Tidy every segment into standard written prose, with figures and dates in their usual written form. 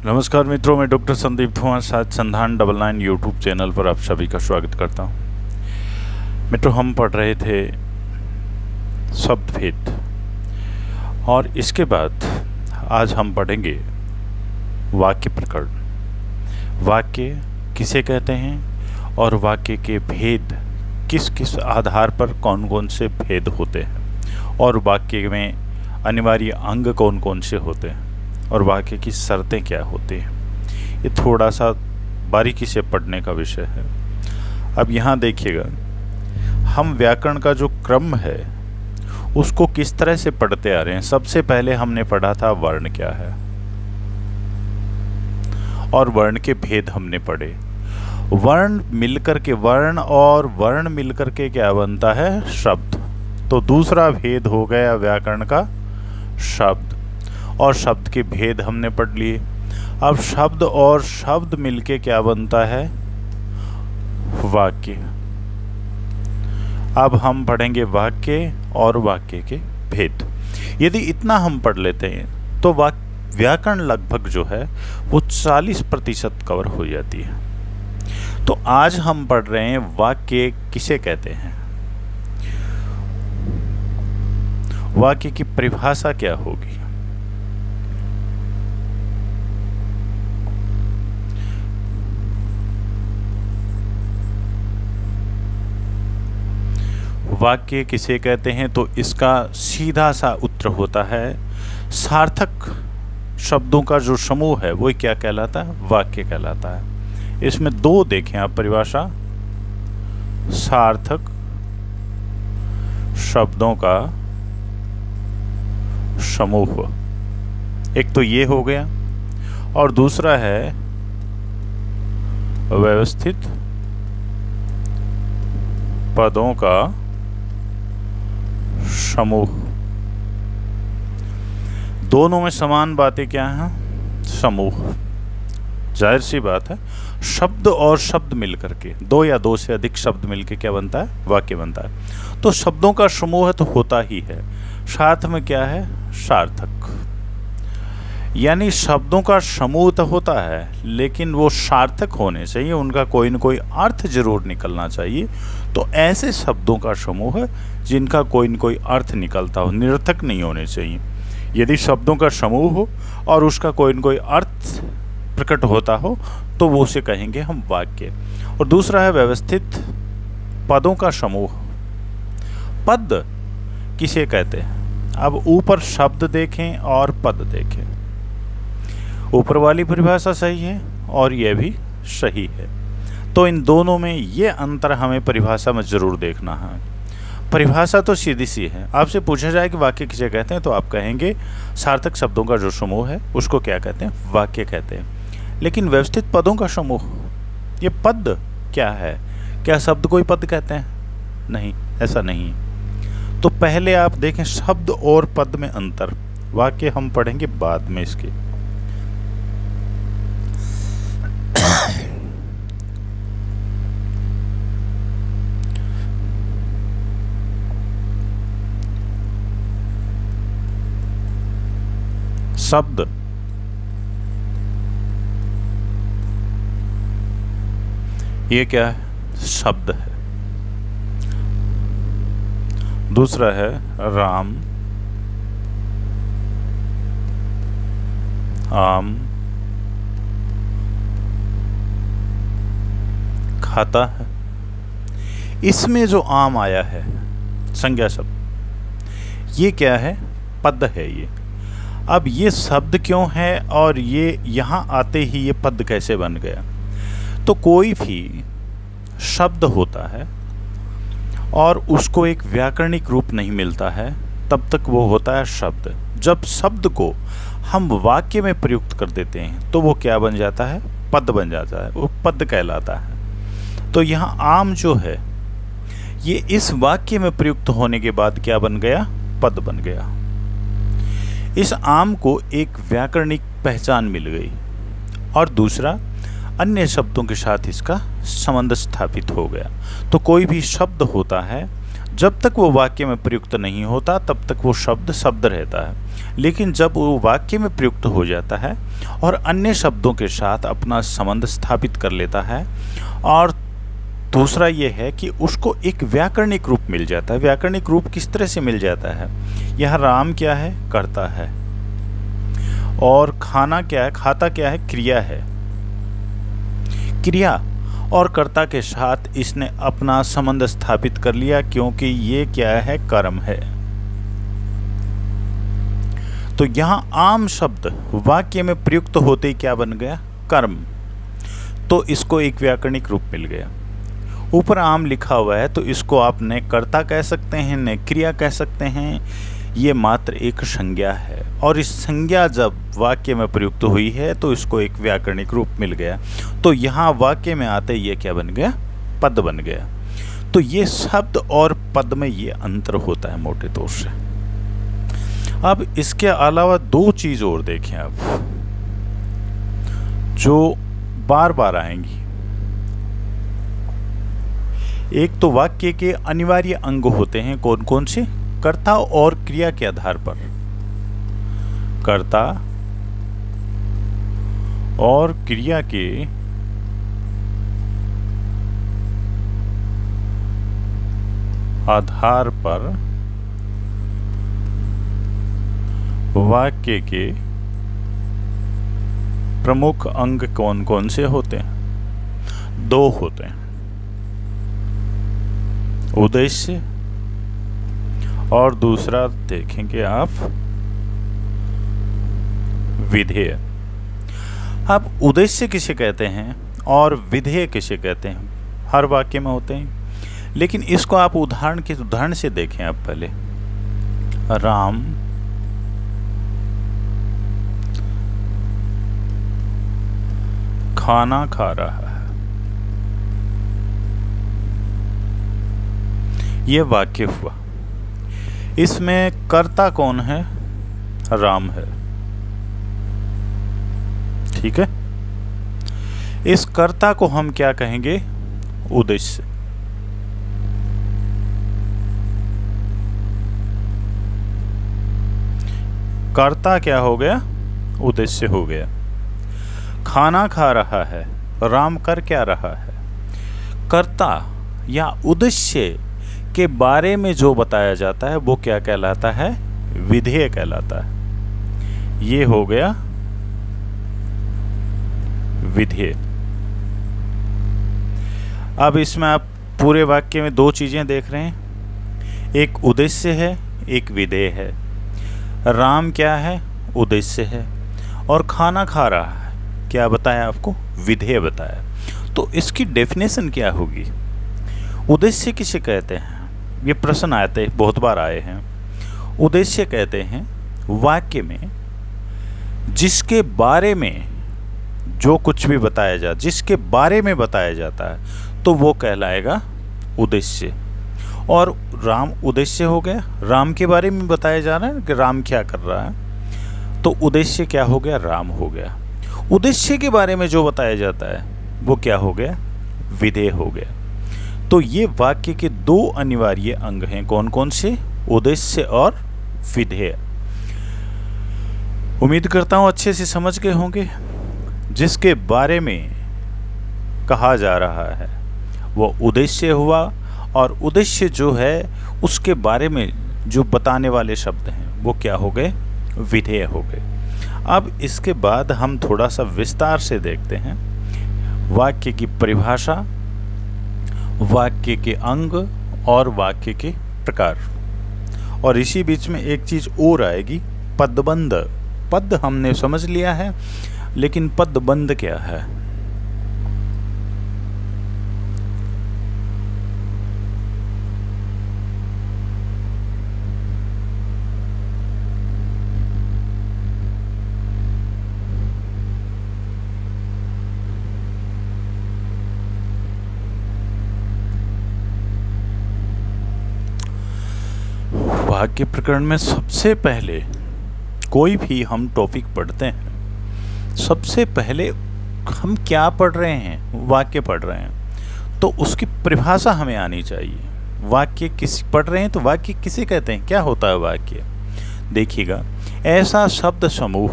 नमस्कार मित्रों, मैं डॉक्टर संदीप धुआं साथ संधान 99 यूट्यूब चैनल पर आप सभी का स्वागत करता हूं। मित्रों, हम पढ़ रहे थे शब्दभेद और इसके बाद आज हम पढ़ेंगे वाक्य प्रकरण। वाक्य किसे कहते हैं और वाक्य के भेद किस किस आधार पर कौन कौन से भेद होते हैं और वाक्य में अनिवार्य अंग कौन कौन से होते हैं और वाक्य की शर्तें क्या होती हैं। ये थोड़ा सा बारीकी से पढ़ने का विषय है। अब यहाँ देखिएगा, हम व्याकरण का जो क्रम है उसको किस तरह से पढ़ते आ रहे हैं। सबसे पहले हमने पढ़ा था वर्ण क्या है और वर्ण के भेद हमने पढ़े। वर्ण मिलकर के वर्ण मिलकर के क्या बनता है? शब्द। तो दूसरा भेद हो गया व्याकरण का शब्द, और शब्द के भेद हमने पढ़ लिए। अब शब्द और शब्द मिलके क्या बनता है? वाक्य। अब हम पढ़ेंगे वाक्य और वाक्य के भेद। यदि इतना हम पढ़ लेते हैं तो व्याकरण लगभग जो है वो 40% कवर हो जाती है। तो आज हम पढ़ रहे हैं वाक्य किसे कहते हैं, वाक्य की परिभाषा क्या होगी। वाक्य किसे कहते हैं तो इसका सीधा सा उत्तर होता है, सार्थक शब्दों का जो समूह है वो क्या कहलाता है? वाक्य कहलाता है। इसमें दो देखें आप परिभाषा, सार्थक शब्दों का समूह, एक तो ये हो गया, और दूसरा है व्यवस्थित पदों का समूह। दोनों में समान बातें क्या हैं? समूह। जाहिर सी बात है, शब्द और शब्द मिलकर के, दो या दो से अधिक शब्द मिलकर क्या बनता है? वाक्य बनता है। तो शब्दों का समूह तो होता ही है, साथ में क्या है? सार्थक। यानी शब्दों का समूह तो होता है लेकिन वो सार्थक होने चाहिए, उनका कोई न कोई अर्थ जरूर निकलना चाहिए। तो ऐसे शब्दों का समूह है जिनका कोई न कोई अर्थ निकलता हो, निरर्थक नहीं होने चाहिए। यदि शब्दों का समूह हो और उसका कोई न कोई अर्थ प्रकट होता हो तो वो उसे कहेंगे हम वाक्य। और दूसरा है व्यवस्थित पदों का समूह। पद किसे कहते हैं? अब ऊपर शब्द देखें और पद देखें। ऊपर वाली परिभाषा सही है और यह भी सही है, तो इन दोनों में ये अंतर हमें परिभाषा में जरूर देखना है। परिभाषा तो सीधी सी है, आपसे पूछा जाए कि वाक्य किसे कहते हैं तो आप कहेंगे सार्थक शब्दों का जो समूह है उसको क्या कहते हैं? वाक्य कहते हैं। लेकिन व्यवस्थित पदों का समूह, ये पद क्या है? क्या शब्द कोई पद कहते हैं? नहीं, ऐसा नहीं। तो पहले आप देखें शब्द और पद में अंतर। वाक्य हम पढ़ेंगे बाद में इसके। शब्द ये क्या है? शब्द है। दूसरा है राम, आम, खाता है। इसमें जो आम आया है संज्ञा शब्द, ये क्या है? पद है ये। अब ये शब्द क्यों है और ये यहाँ आते ही ये पद कैसे बन गया? तो कोई भी शब्द होता है और उसको एक व्याकरणिक रूप नहीं मिलता है तब तक वो होता है शब्द। जब शब्द को हम वाक्य में प्रयुक्त कर देते हैं तो वो क्या बन जाता है? पद बन जाता है, वो पद कहलाता है। तो यहाँ आम जो है ये इस वाक्य में प्रयुक्त होने के बाद क्या बन गया? पद बन गया। इस आम को एक व्याकरणिक पहचान मिल गई और दूसरा अन्य शब्दों के साथ इसका संबंध स्थापित हो गया। तो कोई भी शब्द होता है जब तक वो वाक्य में प्रयुक्त नहीं होता तब तक वो शब्द शब्द रहता है, लेकिन जब वो वाक्य में प्रयुक्त हो जाता है और अन्य शब्दों के साथ अपना संबंध स्थापित कर लेता है, और दूसरा ये है कि उसको एक व्याकरणिक रूप मिल जाता है। व्याकरणिक रूप किस तरह से मिल जाता है? यह राम क्या है? कर्ता है, और खाना क्या है? खाता क्या है? क्रिया है। क्रिया और कर्ता के साथ इसने अपना संबंध स्थापित कर लिया, क्योंकि ये क्या है? कर्म है। तो यहां आम शब्द वाक्य में प्रयुक्त होते ही क्या बन गया? कर्म। तो इसको एक व्याकरणिक रूप मिल गया। ऊपर आम लिखा हुआ है तो इसको आप न कर्ता कह सकते हैं न क्रिया कह सकते हैं। ये मात्र एक संज्ञा है, और इस संज्ञा जब वाक्य में प्रयुक्त हुई है तो इसको एक व्याकरणिक रूप मिल गया। तो यहाँ वाक्य में आते ये क्या बन गया? पद बन गया। तो ये शब्द और पद में ये अंतर होता है मोटे तौर से। अब इसके अलावा दो चीज और देखें आप, जो बार बार आएंगी। एक तो वाक्य के अनिवार्य अंग होते हैं, कौन कौन से? कर्ता और क्रिया के आधार पर। कर्ता और क्रिया के आधार पर वाक्य के प्रमुख अंग कौन कौन से होते हैं? दो होते हैं, उद्देश्य और दूसरा देखेंगे आप विधेय। अब उद्देश्य किसे कहते हैं और विधेय किसे कहते हैं? हर वाक्य में होते हैं, लेकिन इसको आप उदाहरण से देखें। आप पहले राम खाना खा रहा है, यह वाक्य हुआ। इसमें कर्ता कौन है? राम है, ठीक है। इस कर्ता को हम क्या कहेंगे? उद्देश्य। कर्ता क्या हो गया? उद्देश्य हो गया। खाना खा रहा है, राम कर क्या रहा है? कर्ता या उद्देश्य के बारे में जो बताया जाता है वो क्या कहलाता है? विधेय कहलाता है। ये हो गया विधेय। अब इसमें आप पूरे वाक्य में दो चीजें देख रहे हैं, एक उद्देश्य है, एक विधेय है। राम क्या है? उद्देश्य है, और खाना खा रहा है क्या बताया आपको? विधेय बताया। तो इसकी डेफिनेशन क्या होगी? उद्देश्य किसे कहते हैं? ये प्रश्न आते बहुत बार आए हैं। उद्देश्य कहते हैं वाक्य में जिसके बारे में जो कुछ भी बताया जाता, जिसके बारे में बताया जाता है तो वो कहलाएगा उद्देश्य। और राम उद्देश्य हो गया, राम के बारे में बताया जा रहा है कि राम क्या कर रहा है, तो उद्देश्य क्या हो गया? राम हो गया। उद्देश्य के बारे में जो बताया जाता है वो क्या हो गया? विधेय हो गया। तो ये वाक्य के दो अनिवार्य अंग हैं, कौन कौन से? उद्देश्य और विधेय। उम्मीद करता हूं अच्छे से समझ गए होंगे। जिसके बारे में कहा जा रहा है वो उद्देश्य हुआ, और उद्देश्य जो है उसके बारे में जो बताने वाले शब्द हैं वो क्या हो गए? विधेय हो गए। अब इसके बाद हम थोड़ा सा विस्तार से देखते हैं वाक्य की परिभाषा, वाक्य के अंग और वाक्य के प्रकार। और इसी बीच में एक चीज और आएगी, पदबंध। पद हमने समझ लिया है, लेकिन पदबंध क्या है? वाक्य प्रकरण में सबसे पहले कोई भी हम टॉपिक पढ़ते हैं, सबसे पहले हम क्या पढ़ रहे हैं? वाक्य पढ़ रहे हैं, तो उसकी परिभाषा हमें आनी चाहिए। वाक्य किस पढ़ रहे हैं तो वाक्य किसे कहते हैं, क्या होता है वाक्य? देखिएगा, ऐसा शब्द समूह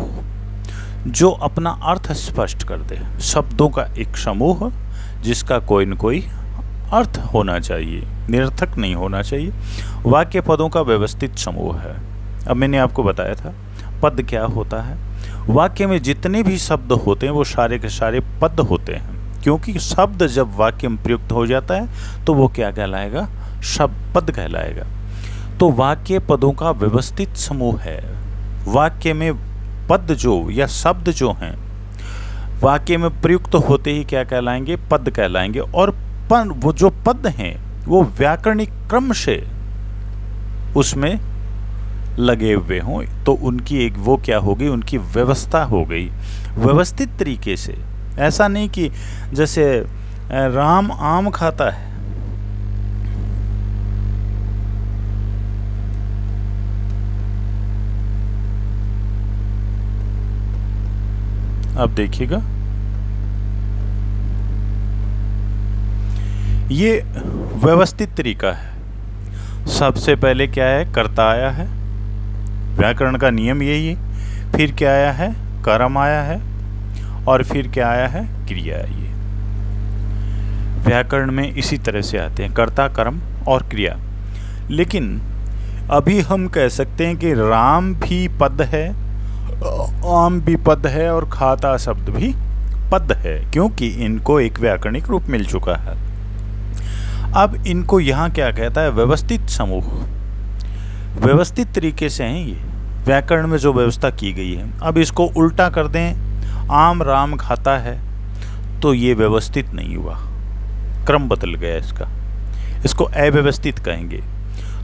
जो अपना अर्थ स्पष्ट कर दे, शब्दों का एक समूह जिसका कोई न कोई अर्थ होना चाहिए, निरर्थक नहीं होना चाहिए। वाक्य पदों का व्यवस्थित समूह है। अब मैंने आपको बताया था पद क्या होता है। वाक्य में जितने भी शब्द होते हैं वो सारे के सारे पद होते हैं, क्योंकि शब्द जब वाक्य में प्रयुक्त हो जाता है तो वो क्या कहलाएगा? शब्द पद कहलाएगा। तो वाक्य पदों का व्यवस्थित समूह है। वाक्य में पद जो या शब्द जो हैं वाक्य में प्रयुक्त होते ही क्या कहलाएंगे? पद कहलाएंगे। और वो जो पद हैं वो व्याकरणिक क्रम से उसमें लगे हुए हों तो उनकी एक वो क्या हो गई? उनकी व्यवस्था हो गई, व्यवस्थित तरीके से। ऐसा नहीं कि जैसे राम आम खाता है, अब देखिएगा ये व्यवस्थित तरीका है। सबसे पहले क्या है? कर्ता आया है, व्याकरण का नियम यही है। फिर क्या आया है? कर्म आया है। और फिर क्या आया है? क्रिया आई है। व्याकरण में इसी तरह से आते हैं, कर्ता, कर्म और क्रिया। लेकिन अभी हम कह सकते हैं कि राम भी पद है, आम भी पद है और खाता शब्द भी पद है, क्योंकि इनको एक व्याकरणिक रूप मिल चुका है। अब इनको यहाँ क्या कहता है? व्यवस्थित समूह। व्यवस्थित तरीके से हैं ये, व्याकरण में जो व्यवस्था की गई है। अब इसको उल्टा कर दें, आम राम खाता है, तो ये व्यवस्थित नहीं हुआ, क्रम बदल गया इसका, इसको अव्यवस्थित कहेंगे।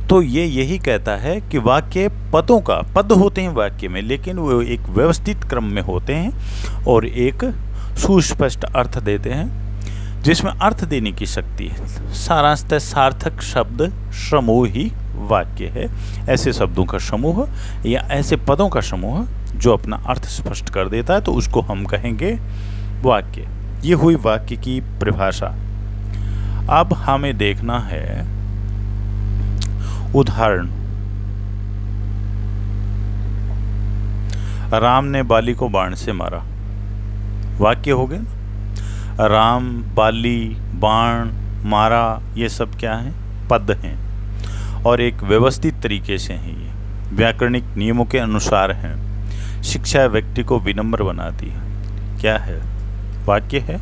तो ये यही कहता है कि वाक्य पदों का, पद होते हैं वाक्य में, लेकिन वो एक व्यवस्थित क्रम में होते हैं और एक सुस्पष्ट अर्थ देते हैं, जिसमें अर्थ देने की शक्ति है। सारांशतः सार्थक शब्द समूह ही वाक्य है। ऐसे शब्दों का समूह या ऐसे पदों का समूह जो अपना अर्थ स्पष्ट कर देता है तो उसको हम कहेंगे वाक्य। ये हुई वाक्य की परिभाषा। अब हमें देखना है उदाहरण। राम ने बाली को बाण से मारा, वाक्य हो गए ना। राम, बाली, बाण, मारा, ये सब क्या हैं? पद हैं और एक व्यवस्थित तरीके से हैं। ये व्याकरणिक नियमों के अनुसार हैं। शिक्षा व्यक्ति को विनम्र बनाती है, क्या है? वाक्य है।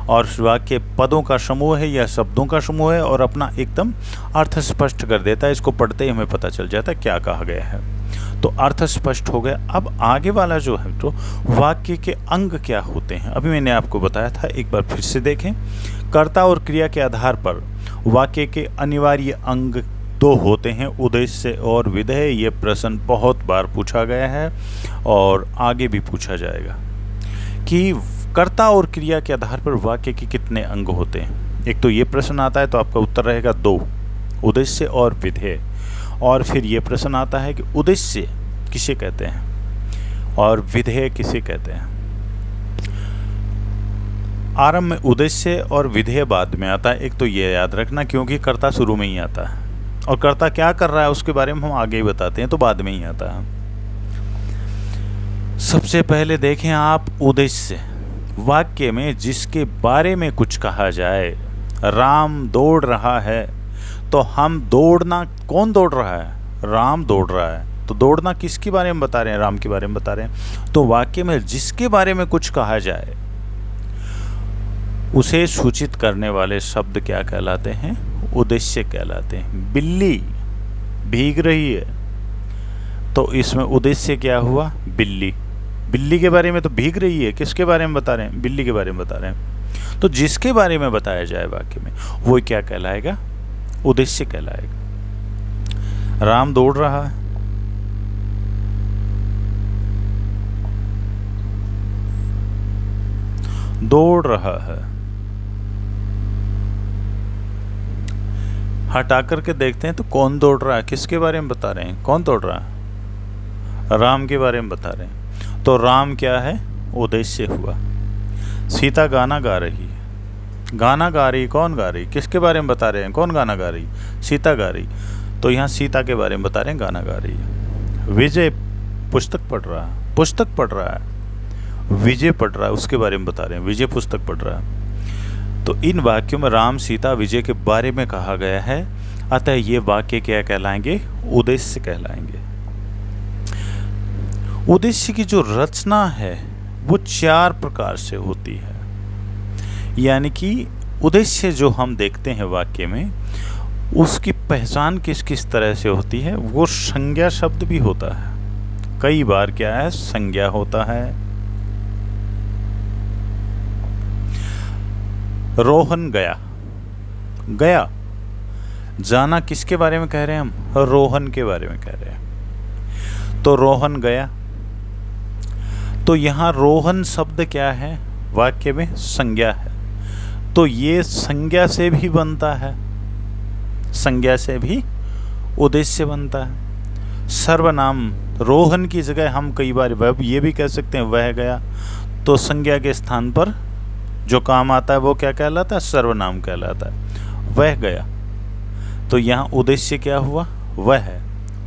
और वाक्य पदों का समूह है या शब्दों का समूह है और अपना एकदम अर्थ स्पष्ट कर देता है। इसको पढ़ते ही हमें पता चल जाता है क्या कहा गया है, तो अर्थ स्पष्ट हो गया। अब आगे वाला जो है तो वाक्य के अंग क्या होते हैं, अभी मैंने आपको बताया था, एक बार फिर से देखें। कर्ता और क्रिया के आधार पर वाक्य के अनिवार्य अंग दो होते हैं, उद्देश्य और विधेय। ये प्रश्न बहुत बार पूछा गया है और आगे भी पूछा जाएगा कि कर्ता और क्रिया के आधार पर वाक्य के कितने अंग होते हैं। एक तो ये प्रश्न आता है तो आपका उत्तर रहेगा 2, उद्देश्य और विधेय। और फिर ये प्रश्न आता है कि उद्देश्य किसे कहते हैं और विधेय किसे कहते हैं। आरंभ में उद्देश्य और विधेय बाद में आता है। एक तो ये याद रखना, क्योंकि कर्ता शुरू में ही आता है और कर्ता क्या कर रहा है उसके बारे में हम आगे ही बताते हैं, तो बाद में ही आता है। सबसे पहले देखें आप उद्देश्य। वाक्य में जिसके बारे में कुछ कहा जाए, राम दौड़ रहा है, तो हम दौड़ना, कौन दौड़ रहा है? राम दौड़ रहा है। तो दौड़ना किसके बारे में बता रहे हैं? राम के बारे में बता रहे हैं। तो वाक्य में जिसके बारे में कुछ कहा जाए उसे सूचित करने वाले शब्द क्या कहलाते हैं? उद्देश्य कहलाते हैं। बिल्ली भीग रही है, तो इसमें उद्देश्य क्या हुआ? बिल्ली। बिल्ली के बारे में तो भीग रही है, किसके बारे में बता रहे हैं? बिल्ली के बारे में बता रहे हैं। तो जिसके बारे में बताया जाए वाक्य में वो क्या कहलाएगा? उद्देश्य कहलाएगा। राम दौड़ रहा है, दौड़ रहा है। हटा करके देखते हैं तो कौन दौड़ रहा है, किसके बारे में बता रहे हैं? कौन दौड़ रहा है? राम के बारे में बता रहे हैं। तो राम क्या है? उद्देश्य हुआ। सीता गाना गा रही है, गाना गा रही, कौन गा रही, किसके बारे में बता रहे हैं, कौन गाना गा रही, सीता गा रही। तो यहाँ सीता के बारे में बता रहे हैं, गाना गा रही है। विजय पुस्तक पढ़ रहा है, पुस्तक पढ़ रहा है, विजय पढ़ रहा है, उसके बारे में बता रहे हैं, विजय पुस्तक पढ़ रहा है। तो इन वाक्यों में राम, सीता, विजय के बारे में कहा गया है, अतः ये वाक्य क्या कहलाएंगे, उद्देश्य कहलाएंगे। उद्देश्य की जो रचना है वो 4 प्रकार से होती है। यानी कि उद्देश्य जो हम देखते हैं वाक्य में, उसकी पहचान किस किस तरह से होती है। वो संज्ञा शब्द भी होता है, कई बार क्या है, संज्ञा होता है। रोहन गया, गया, जाना किसके बारे में कह रहे हैं हम, रोहन के बारे में कह रहे हैं। तो रोहन गया, तो यहाँ रोहन शब्द क्या है, वाक्य में संज्ञा है। तो ये संज्ञा से भी बनता है, संज्ञा से भी उद्देश्य बनता है। सर्वनाम, रोहन की जगह हम कई बार वह ये भी कह सकते हैं, वह गया। तो संज्ञा के स्थान पर जो काम आता है वो क्या कहलाता है, सर्वनाम कहलाता है। वह गया, तो यहाँ उद्देश्य क्या हुआ, वह है,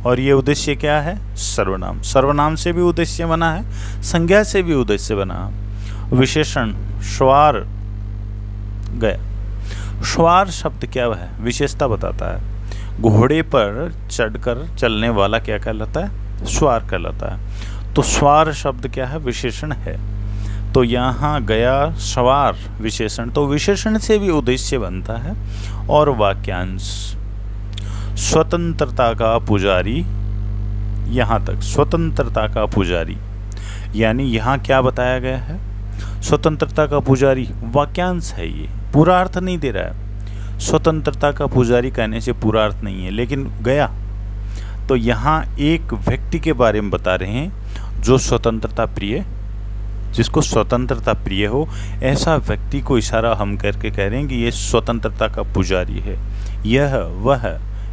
और ये उद्देश्य क्या है, सर्वनाम। सर्वनाम से भी उद्देश्य बना है, संज्ञा से भी उद्देश्य बना। विशेषण, श्वार गया। श्वार शब्द क्या है, विशेषता बताता है। घोड़े पर चढ़कर चलने वाला क्या कहलाता है, श्वार कहलाता है। तो श्वार शब्द क्या है, विशेषण है। तो यहाँ गया, सवार, विशेषण। तो विशेषण से भी उद्देश्य बनता है। और वाक्यांश, स्वतंत्रता का पुजारी, यहाँ तक स्वतंत्रता का पुजारी, यानी यहाँ क्या बताया गया है, स्वतंत्रता का पुजारी वाक्यांश है। ये पूरा अर्थ नहीं दे रहा है, स्वतंत्रता का पुजारी कहने से पूरा अर्थ नहीं है। लेकिन गया, तो यहाँ एक व्यक्ति के बारे में बता रहे हैं जो स्वतंत्रता प्रिय, जिसको स्वतंत्रता प्रिय हो, ऐसा व्यक्ति को इशारा हम करके कह रहे हैं कि ये स्वतंत्रता का पुजारी है। यह वह,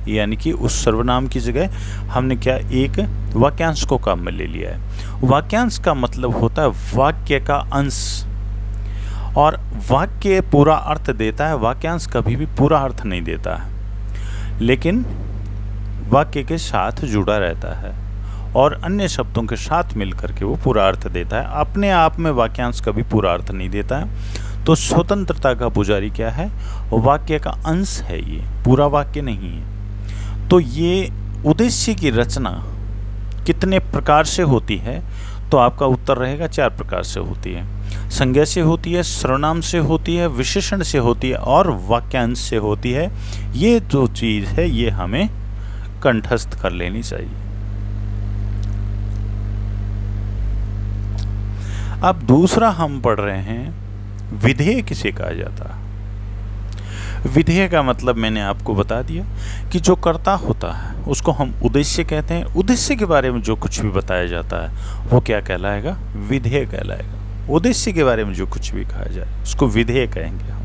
यानी कि उस सर्वनाम की जगह हमने क्या, एक वाक्यांश को काम में ले लिया है। वाक्यांश का मतलब होता है वाक्य का अंश, और वाक्य पूरा अर्थ देता है, वाक्यांश कभी भी पूरा अर्थ नहीं देता है, लेकिन वाक्य के साथ जुड़ा रहता है और अन्य शब्दों के साथ मिलकर के वो पूरा अर्थ देता है। अपने आप में वाक्यांश कभी पूरा अर्थ नहीं देता है। तो स्वतंत्रता का पुजारी क्या है, वाक्य का अंश है, ये पूरा वाक्य नहीं है। तो ये उद्देश्य की रचना कितने प्रकार से होती है, तो आपका उत्तर रहेगा 4 प्रकार से होती है। संज्ञा से होती है, सर्वनाम से होती है, विशेषण से होती है और वाक्यांश से होती है। ये जो चीज़ है ये हमें कंठस्थ कर लेनी चाहिए। अब दूसरा हम पढ़ रहे हैं, विधेय किसे कहा जाता है। विधेय का मतलब मैंने आपको बता दिया कि जो कर्ता होता है उसको हम उद्देश्य कहते हैं। उद्देश्य के बारे में जो कुछ भी बताया जाता है वो क्या कहलाएगा, विधेय कहलाएगा। उद्देश्य के बारे में जो कुछ भी कहा जाए उसको विधेय कहेंगे हम।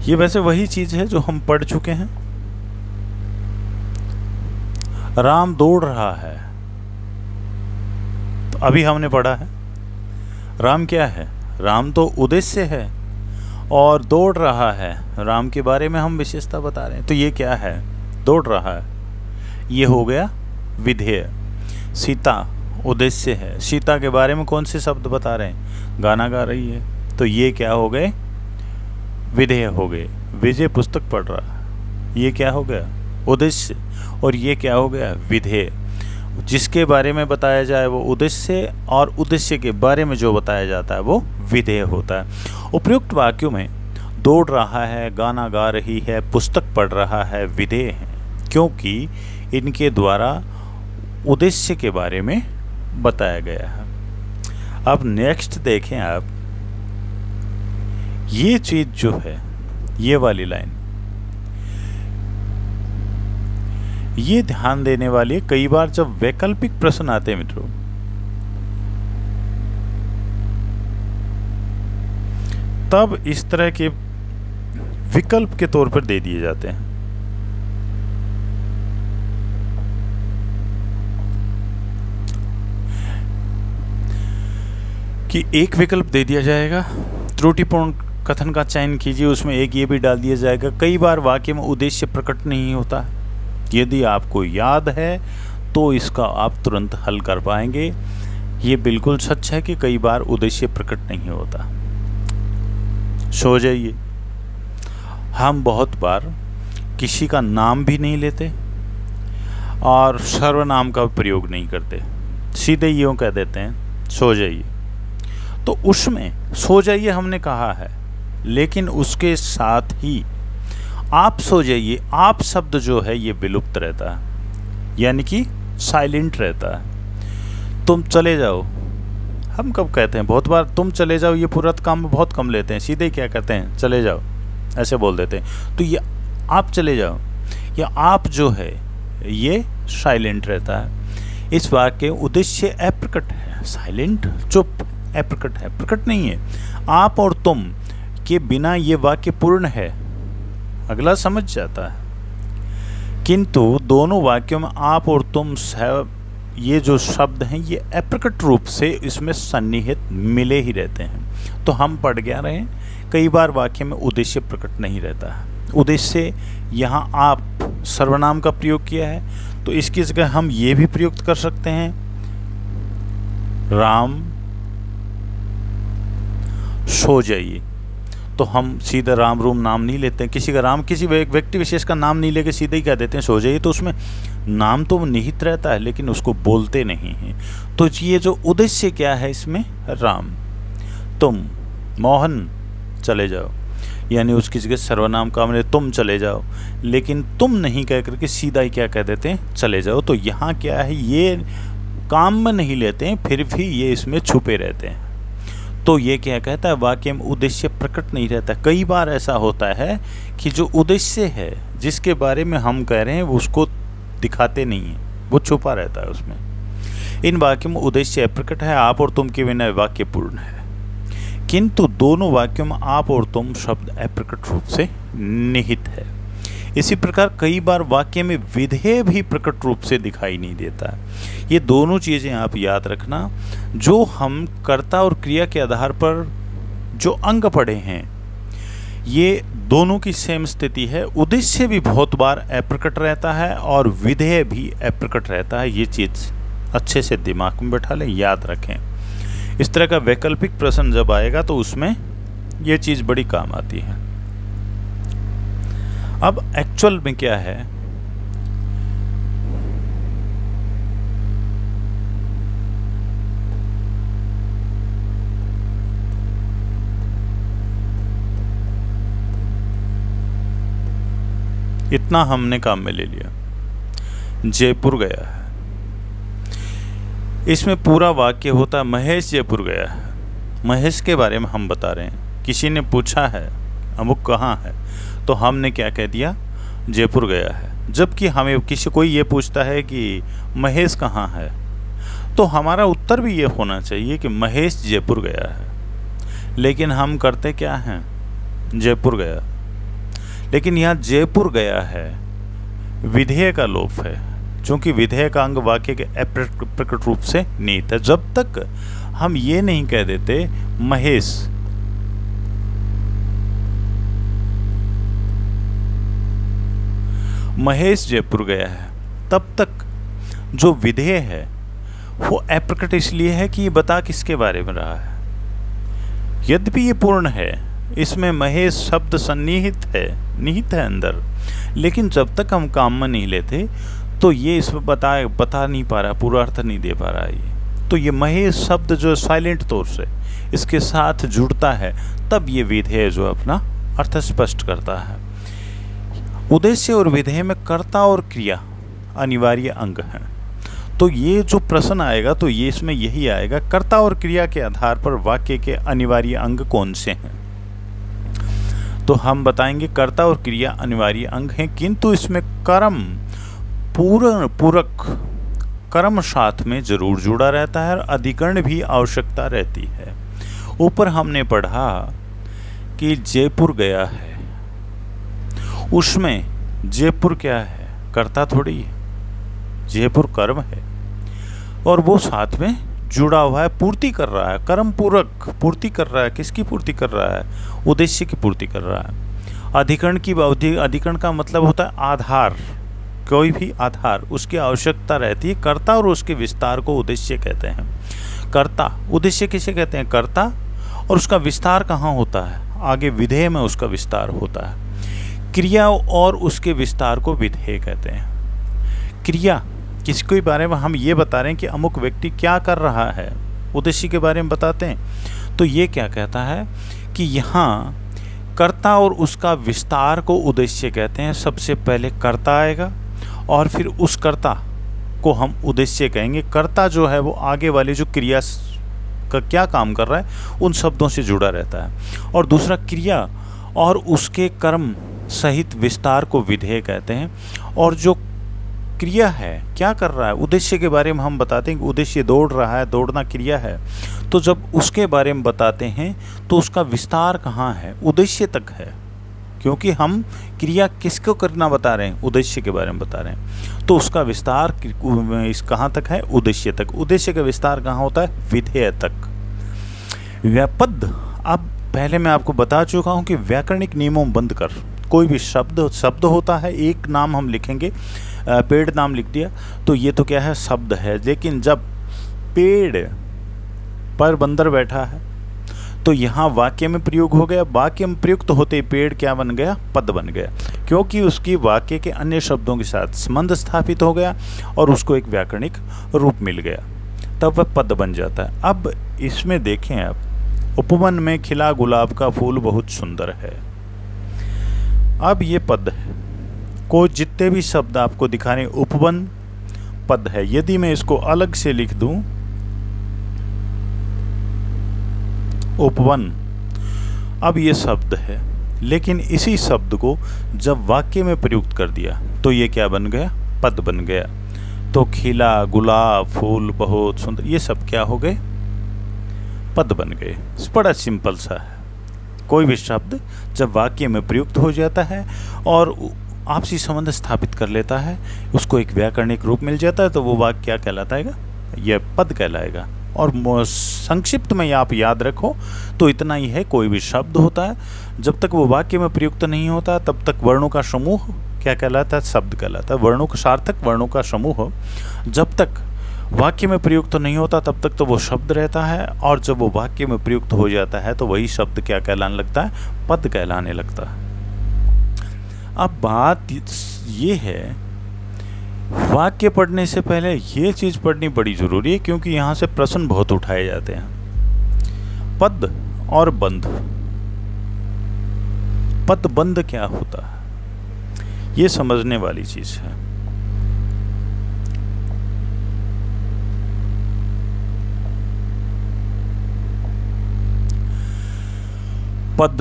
ये वैसे वही चीज है जो हम पढ़ चुके हैं। राम दौड़ रहा है, तो अभी हमने पढ़ा है। राम क्या है, राम तो उद्देश्य है, और दौड़ रहा है, राम के बारे में हम विशेषता बता रहे हैं। तो ये क्या है, दौड़ रहा है, ये हो गया विधेय। सीता उद्देश्य है, सीता के बारे में कौन से शब्द बता रहे हैं, गाना गा रही है, तो ये क्या हो गए, विधेय हो गए। विजय पुस्तक पढ़ रहा है, ये क्या हो गया, उद्देश्य, और ये क्या हो गया, विधेय। जिसके बारे में बताया जाए वो उद्देश्य, और उद्देश्य के बारे में जो बताया जाता है वो विधेय होता है। उपयुक्त वाक्यों में दौड़ रहा है, गाना गा रही है, पुस्तक पढ़ रहा है, विधेय है, क्योंकि इनके द्वारा उद्देश्य के बारे में बताया गया है। अब नेक्स्ट देखें आप, ये चीज जो है, ये वाली लाइन, ये ध्यान देने वाली है। कई बार जब वैकल्पिक प्रश्न आते हैं मित्रों, तब इस तरह के विकल्प के तौर पर दे दिए जाते हैं। कि एक विकल्प दे दिया जाएगा, त्रुटिपूर्ण कथन का चयन कीजिए, उसमें एक ये भी डाल दिया जाएगा। कई बार वाक्य में उद्देश्य प्रकट नहीं होता। यदि आपको याद है तो इसका आप तुरंत हल कर पाएंगे। ये बिल्कुल सच है कि कई बार उद्देश्य प्रकट नहीं होता। सो जाइए। हम बहुत बार किसी का नाम भी नहीं लेते और सर्वनाम का प्रयोग नहीं करते, सीधे यूँ कह देते हैं सो जाइए। तो उसमें सो जाइए हमने कहा है, लेकिन उसके साथ ही आप सो जाइए, आप शब्द जो है ये विलुप्त रहता है, यानी कि साइलेंट रहता है। तुम चले जाओ, हम कब कहते हैं? बहुत बार तुम चले जाओ, ये पूरा काम बहुत कम लेते हैं, सीधे क्या कहते हैं चले जाओ, ऐसे बोल देते हैं। तो ये आप चले जाओ या आप जो है ये साइलेंट रहता है। इस वाक्य उद्देश्य अप्रकट है, साइलेंट चुप, अप्रकट है, प्रकट नहीं है। आप और तुम के बिना ये वाक्य पूर्ण है, अगला समझ जाता है। किंतु दोनों वाक्यों में आप और तुम ये जो शब्द हैं ये अप्रकट रूप से इसमें सन्निहित मिले ही रहते हैं। तो हम पढ़ क्या रहे हैं, कई बार वाक्य में उद्देश्य प्रकट नहीं रहता है। उद्देश्य यहाँ आप सर्वनाम का प्रयोग किया है, तो इसकी जगह हम ये भी प्रयुक्त कर सकते हैं, राम सो जाइए। तो हम सीधा राम रूम नाम नहीं लेते हैं, किसी का राम, किसी व्यक्ति विशेष का नाम नहीं लेके सीधे ही कह देते हैं सो जाइए। तो उसमें नाम तो निहित रहता है लेकिन उसको बोलते नहीं हैं। तो ये जो उद्देश्य क्या है इसमें, राम, तुम, मोहन चले जाओ, यानी उसकी जगह सर्वनाम का हमने तुम चले जाओ, लेकिन तुम नहीं कह करके सीधा ही क्या कह देते हैं चले जाओ। तो यहाँ क्या है, ये काम में नहीं लेते हैं फिर भी ये इसमें छुपे रहते हैं। तो ये क्या कहता है, वाक्य में उद्देश्य प्रकट नहीं रहता। कई बार ऐसा होता है कि जो उद्देश्य है जिसके बारे में हम कह रहे हैं उसको दिखाते नहीं हैं, वो छुपा रहता है उसमें। इन वाक्यों में उद्देश्य अप्रकट है, आप और तुम के बिना वाक्य पूर्ण है। किंतु दोनों वाक्यों में आप और तुम शब्द अप्रकट रूप से निहित है। इसी प्रकार कई बार वाक्य में विधेय भी प्रकट रूप से दिखाई नहीं देता। ये दोनों चीज़ें आप याद रखना। जो हम कर्ता और क्रिया के आधार पर जो अंग पढ़े हैं ये दोनों की सेम स्थिति है। उद्देश्य भी बहुत बार अप्रकट रहता है और विधेय भी अप्रकट रहता है। ये चीज़ अच्छे से दिमाग में बैठा लें, याद रखें। इस तरह का वैकल्पिक प्रश्न जब आएगा तो उसमें ये चीज़ बड़ी काम आती है। अब एक्चुअल में क्या है, इतना हमने काम में ले लिया। जयपुर गया है, इसमें पूरा वाक्य होता है महेश जयपुर गया है। महेश के बारे में हम बता रहे हैं। किसी ने पूछा है अमुक कहाँ है, तो हमने क्या कह दिया, जयपुर गया है। जबकि हमें किसी कोई ये पूछता है कि महेश कहाँ है, तो हमारा उत्तर भी ये होना चाहिए कि महेश जयपुर गया है। लेकिन हम करते क्या हैं, जयपुर गया। लेकिन यहाँ जयपुर गया है विधेय का लोप है, क्योंकि विधेय का अंग वाक्य के अप्रकट रूप से निहित है। जब तक हम ये नहीं कह देते महेश जयपुर गया है, तब तक जो विधेय है वो अप्रकट इसलिए है कि ये बता किसके बारे में रहा है। यद्यपि ये पूर्ण है, इसमें महेश शब्द सन्निहित है, निहित है अंदर, लेकिन जब तक हम काम में नहीं लेते तो ये इसमें बता नहीं पा रहा, पूरा अर्थ नहीं दे पा रहा है ये। तो ये महेश शब्द जो साइलेंट तौर से इसके साथ जुड़ता है, तब ये विधेय जो अपना अर्थ स्पष्ट करता है। उद्देश्य और विधेय में कर्ता और क्रिया अनिवार्य अंग हैं। तो ये जो प्रश्न आएगा तो ये इसमें यही आएगा, कर्ता और क्रिया के आधार पर वाक्य के अनिवार्य अंग कौन से हैं। तो हम बताएंगे कर्ता और क्रिया अनिवार्य अंग हैं, किंतु इसमें कर्म पूरक कर्म साथ में जरूर जुड़ा रहता है और अधिकरण भी आवश्यकता रहती है। ऊपर हमने पढ़ा कि जयपुर गया है, उसमें जयपुर क्या है, कर्ता थोड़ी है, जयपुर कर्म है और वो साथ में जुड़ा हुआ है, पूर्ति कर रहा है, कर्म पूरक पूर्ति कर रहा है। किसकी पूर्ति कर रहा है? उद्देश्य की पूर्ति कर रहा है। अधिकरण की अवधि, अधिकरण का मतलब होता है आधार, कोई भी आधार उसकी आवश्यकता रहती है। कर्ता और उसके विस्तार को उद्देश्य कहते हैं। कर्ता, उद्देश्य किसे कहते हैं? कर्ता, और उसका विस्तार कहाँ होता है? आगे विधेय में उसका विस्तार होता है। क्रिया और उसके विस्तार को विधेय कहते हैं। क्रिया किसके बारे में हम ये बता रहे हैं कि अमुक व्यक्ति क्या कर रहा है, उद्देश्य के बारे में बताते हैं। तो ये क्या कहता है कि यहाँ कर्ता और उसका विस्तार को उद्देश्य कहते हैं। सबसे पहले कर्ता आएगा और फिर उस कर्ता को हम उद्देश्य कहेंगे। कर्ता जो है वो आगे वाली जो क्रिया का क्या काम कर रहा है उन शब्दों से जुड़ा रहता है। और दूसरा क्रिया और उसके कर्म सहित विस्तार को विधेय कहते हैं। और जो क्रिया है क्या कर रहा है, उद्देश्य के बारे में हम बताते हैं कि उद्देश्य दौड़ रहा है, दौड़ना क्रिया है। तो जब उसके बारे में बताते हैं तो उसका विस्तार कहाँ है? उद्देश्य तक है, क्योंकि हम क्रिया किसको करना बता रहे हैं? उद्देश्य के बारे में बता रहे हैं। तो उसका विस्तार इस कहाँ तक है? उद्देश्य तक। उद्देश्य का विस्तार कहाँ होता है? विधेय तक। व्यापद, अब पहले मैं आपको बता चुका हूँ कि व्याकरणिक नियमों बंद कर कोई भी शब्द होता है, एक नाम हम लिखेंगे, पेड़ नाम लिख दिया तो ये तो क्या है? शब्द है। लेकिन जब पेड़ पर बंदर बैठा है तो यहाँ वाक्य में प्रयोग हो गया। वाक्य में प्रयुक्त होते ही पेड़ क्या बन गया? पद बन गया, क्योंकि उसकी वाक्य के अन्य शब्दों के साथ संबंध स्थापित हो गया और उसको एक व्याकरणिक रूप मिल गया, तब वह पद बन जाता है। अब इसमें देखें आप, उपवन में खिला गुलाब का फूल बहुत सुंदर है। अब ये पद है, को जितने भी शब्द आपको दिखाने उपवन पद है। यदि मैं इसको अलग से लिख दूं, उपवन, अब ये शब्द है, लेकिन इसी शब्द को जब वाक्य में प्रयुक्त कर दिया तो ये क्या बन गया? पद बन गया। तो खिला गुलाब फूल बहुत सुंदर, ये सब क्या हो गए? पद बन गए। बड़ा सिंपल सा है। कोई भी शब्द जब वाक्य में प्रयुक्त हो जाता है और आपसी संबंध स्थापित कर लेता है, उसको एक व्याकरणिक रूप मिल जाता है, तो वो वाक्य क्या कहलाता है? यह पद कहलाएगा। और संक्षिप्त में आप याद रखो तो इतना ही है, कोई भी शब्द होता है जब तक वो वाक्य में प्रयुक्त नहीं होता तब तक वर्णों का समूह क्या कहलाता है? शब्द कहलाता है। वर्णों का सार्थक वर्णों का समूह जब तक वाक्य में प्रयुक्त नहीं होता तब तक तो वो शब्द रहता है, और जब वो वाक्य में प्रयुक्त हो जाता है तो वही शब्द क्या कहलाने लगता है? पद कहलाने लगता है। अब बात ये है, वाक्य पढ़ने से पहले ये चीज़ पढ़नी बड़ी ज़रूरी है, क्योंकि यहाँ से प्रश्न बहुत उठाए जाते हैं। पद और बंध, पद बंध क्या होता है ये समझने वाली चीज़ है। पद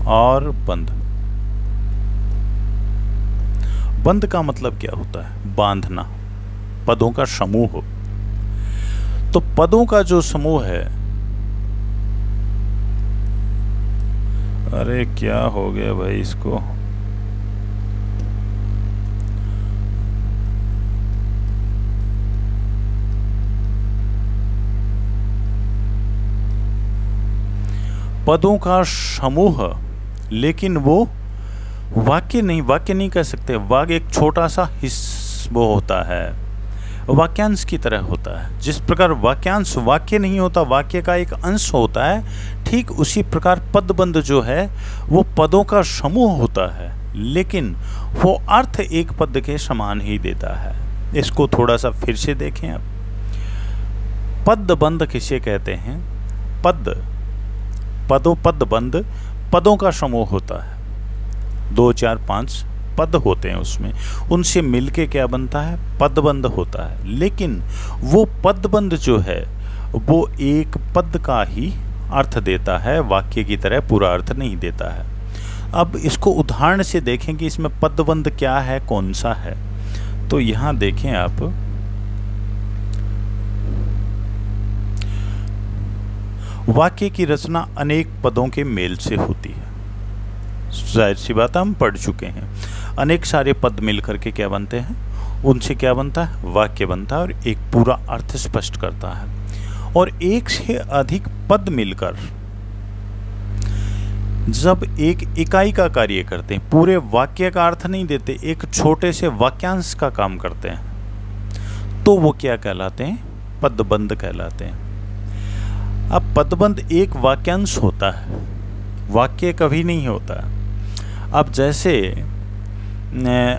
और बंध, बंध का मतलब क्या होता है? बांधना, पदों का समूह। तो पदों का जो समूह है, अरे क्या हो गया भाई इसको, पदों का समूह, लेकिन वो वाक्य नहीं कह सकते। वाक्य एक छोटा सा वो होता है, वाक्यांश की तरह होता है। जिस प्रकार वाक्यांश वाक्य नहीं होता, वाक्य का एक अंश होता है, ठीक उसी प्रकार पदबंध जो है वो पदों का समूह होता है, लेकिन वो अर्थ एक पद के समान ही देता है। इसको थोड़ा सा फिर से देखें आप। पदबंध किसे कहते हैं? पदबंध पदों का समूह होता है, 2, 4, 5 पद होते हैं उसमें, उनसे मिलके क्या बनता है? पदबंध होता है। लेकिन वो पदबंध जो है वो एक पद का ही अर्थ देता है, वाक्य की तरह पूरा अर्थ नहीं देता है। अब इसको उदाहरण से देखें कि इसमें पदबंध क्या है, कौन सा है। तो यहाँ देखें आप, वाक्य की रचना अनेक पदों के मेल से होती है। जाहिर सी बात हम पढ़ चुके हैं, अनेक सारे पद मिल करके क्या बनते हैं? उनसे क्या बनता है, वाक्य बनता है और एक पूरा अर्थ स्पष्ट करता है। और एक से अधिक पद मिलकर जब एक इकाई का कार्य करते हैं, पूरे वाक्य का अर्थ नहीं देते, एक छोटे से वाक्यांश का काम करते हैं, तो वो क्या कहलाते हैं, पदबंध कहलाते हैं। अब पदबंध एक वाक्यांश होता है, वाक्य कभी नहीं होता। अब जैसे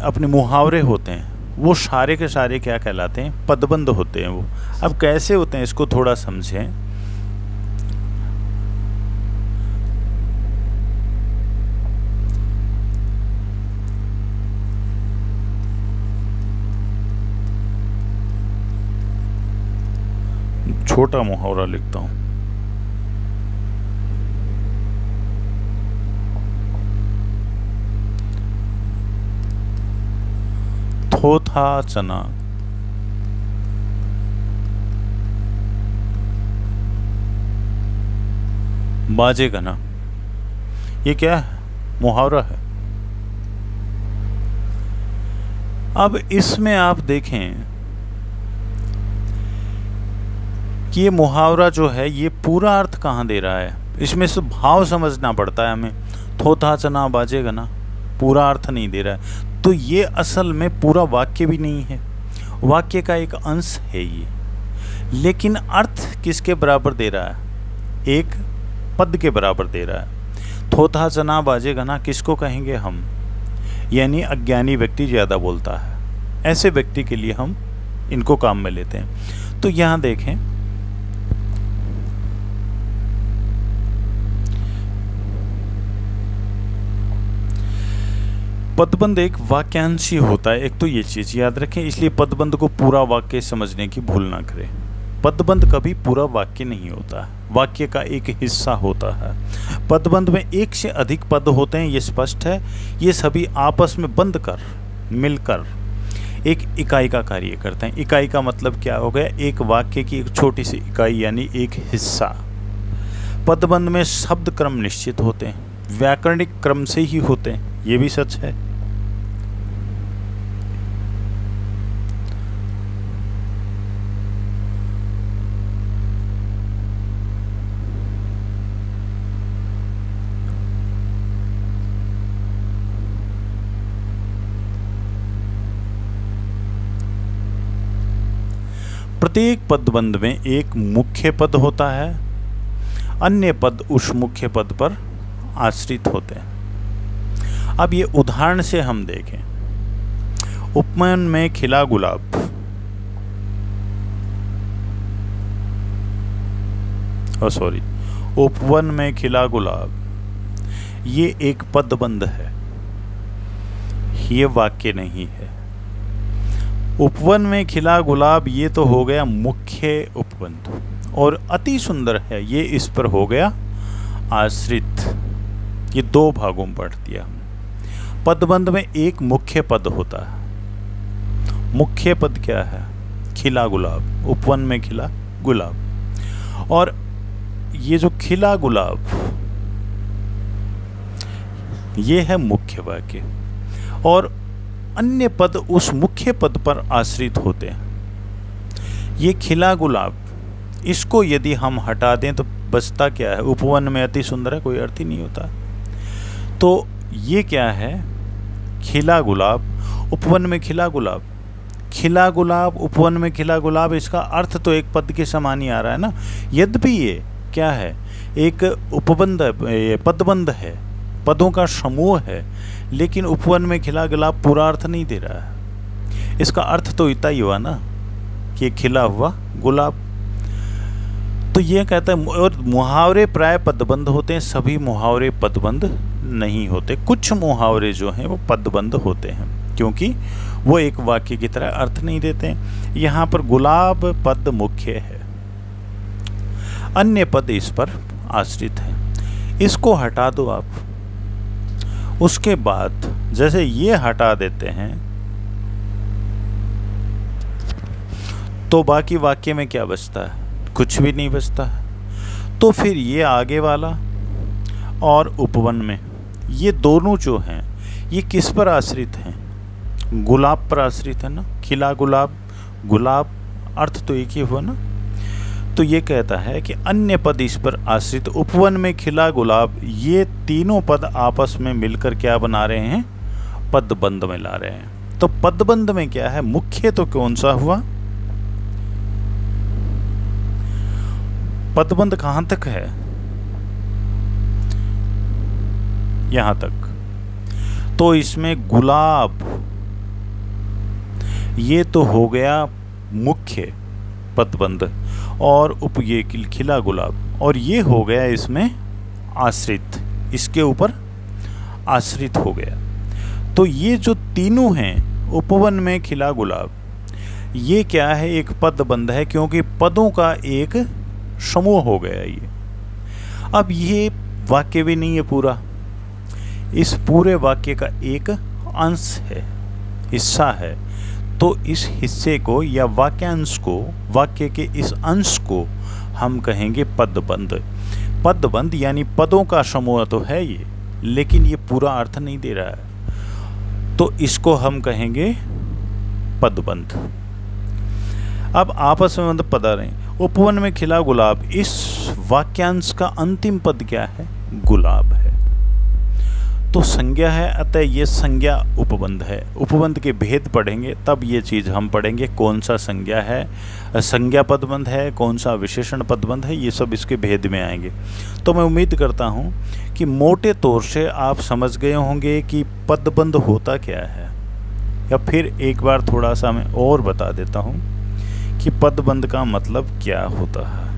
अपने मुहावरे होते हैं, वो सारे के सारे क्या कहलाते हैं, पदबंध होते हैं वो। अब कैसे होते हैं इसको थोड़ा समझें। छोटा मुहावरा लिखता हूं। थोथा चना बाजेगा ना, ये क्या है, मुहावरा है। अब इसमें आप देखें कि ये मुहावरा जो है ये पूरा अर्थ कहाँ दे रहा है, इसमें से भाव समझना पड़ता है हमें। थोथा चना बाजेगा ना पूरा अर्थ नहीं दे रहा है, तो ये असल में पूरा वाक्य भी नहीं है, वाक्य का एक अंश है ये। लेकिन अर्थ किसके बराबर दे रहा है, एक पद के बराबर दे रहा है। थोथा चना बाजेगा ना किसको कहेंगे हम, यानी अज्ञानी व्यक्ति ज़्यादा बोलता है, ऐसे व्यक्ति के लिए हम इनको काम में लेते हैं। तो यहाँ देखें, पदबंध एक वाक्यांशी होता है, एक तो ये चीज़ याद रखें, इसलिए पदबंध को पूरा वाक्य समझने की भूल ना करें। पदबंध कभी पूरा वाक्य नहीं होता, वाक्य का एक हिस्सा होता है। पदबंध में एक से अधिक पद होते हैं, ये स्पष्ट है। ये सभी आपस में बंध कर मिलकर एक इकाई का कार्य करते हैं। इकाई का मतलब क्या हो गया, एक वाक्य की एक छोटी सी इकाई यानी एक हिस्सा। पदबंध में शब्द क्रम निश्चित होते हैं, व्याकरणिक क्रम से ही होते हैं, ये भी सच है। प्रत्येक पदबंध में एक मुख्य पद होता है, अन्य पद उस मुख्य पद पर आश्रित होते हैं। अब ये उदाहरण से हम देखें, उपवन में खिला गुलाब, उपवन में खिला गुलाब, ये एक पदबंध है, ये वाक्य नहीं है। उपवन में खिला गुलाब ये तो हो गया मुख्य उपबंध, और अति सुंदर है ये इस पर हो गया आश्रित। ये दो भागों में बांट दिया हमने। पदबंध में एक मुख्य पद होता है, मुख्य पद क्या है, खिला गुलाब, उपवन में खिला गुलाब। और ये जो खिला गुलाब ये है मुख्य वाक्य, और अन्य पद उस मुख्य पद पर आश्रित होते हैं। ये खिला गुलाब, इसको यदि हम हटा दें तो बचता क्या है, उपवन में अति सुंदर है, कोई अर्थ ही नहीं होता। तो ये क्या है, खिला गुलाब, उपवन में खिला गुलाब। खिला गुलाब, उपवन में खिला गुलाब, इसका अर्थ तो एक पद के समान ही आ रहा है ना। यद्यपि ये क्या है, एक उपबंध, पदबंध है, पदों का समूह है, लेकिन उपवन में खिला गुलाब पूरा अर्थ नहीं दे रहा है। इसका अर्थ तो इतना ही हुआ ना कि खिला हुआ गुलाब। तो ये कहता है, और मुहावरे प्राय पदबंध होते हैं, सभी मुहावरे पदबंध नहीं होते। कुछ मुहावरे जो हैं वो पदबंध होते हैं, क्योंकि वो एक वाक्य की तरह अर्थ नहीं देते हैं। यहाँ पर गुलाब पद मुख्य है, अन्य पद इस पर आश्रित है, इसको हटा दो आप। उसके बाद जैसे ये हटा देते हैं तो बाकी वाक्य में क्या बचता है, कुछ भी नहीं बचता है। तो फिर ये आगे वाला और उपवन में, ये दोनों जो हैं ये किस पर आश्रित हैं, गुलाब पर आश्रित है ना, खिला गुलाब, गुलाब अर्थ तो एक ही हुआ ना। तो ये कहता है कि अन्य पद इस पर आश्रित, उपवन में खिला गुलाब, ये तीनों पद आपस में मिलकर क्या बना रहे हैं, पदबंध में ला रहे हैं। तो पदबंध में क्या है, मुख्य तो कौन सा हुआ, पदबंध कहां तक है, यहां तक। तो इसमें गुलाब ये तो हो गया मुख्य पदबंध, और ये खिला गुलाब, और ये हो गया इसमें आश्रित, इसके ऊपर आश्रित हो गया। तो ये जो तीनों हैं, उपवन में खिला गुलाब, ये क्या है, एक पदबंध है, क्योंकि पदों का एक समूह हो गया ये। अब ये वाक्य भी नहीं है पूरा, इस पूरे वाक्य का एक अंश है, हिस्सा है। तो इस हिस्से को या वाक्यांश को, वाक्य के इस अंश को हम कहेंगे पदबंध। पदबंध यानी पदों का समूह तो है ये, लेकिन ये पूरा अर्थ नहीं दे रहा है, तो इसको हम कहेंगे पदबंध। अब आपस में मतलब पदा रहे, उपवन में खिला गुलाब, इस वाक्यांश का अंतिम पद क्या है, गुलाब है। तो संज्ञा है, अतः ये संज्ञा उपबंध है। उपबंध के भेद पढ़ेंगे तब ये चीज़ हम पढ़ेंगे, कौन सा संज्ञा है, संज्ञा पदबंध है, कौन सा विशेषण पदबंध है, ये सब इसके भेद में आएंगे। तो मैं उम्मीद करता हूँ कि मोटे तौर से आप समझ गए होंगे कि पदबंध होता क्या है, या फिर एक बार थोड़ा सा मैं और बता देता हूँ कि पदबंध का मतलब क्या होता है।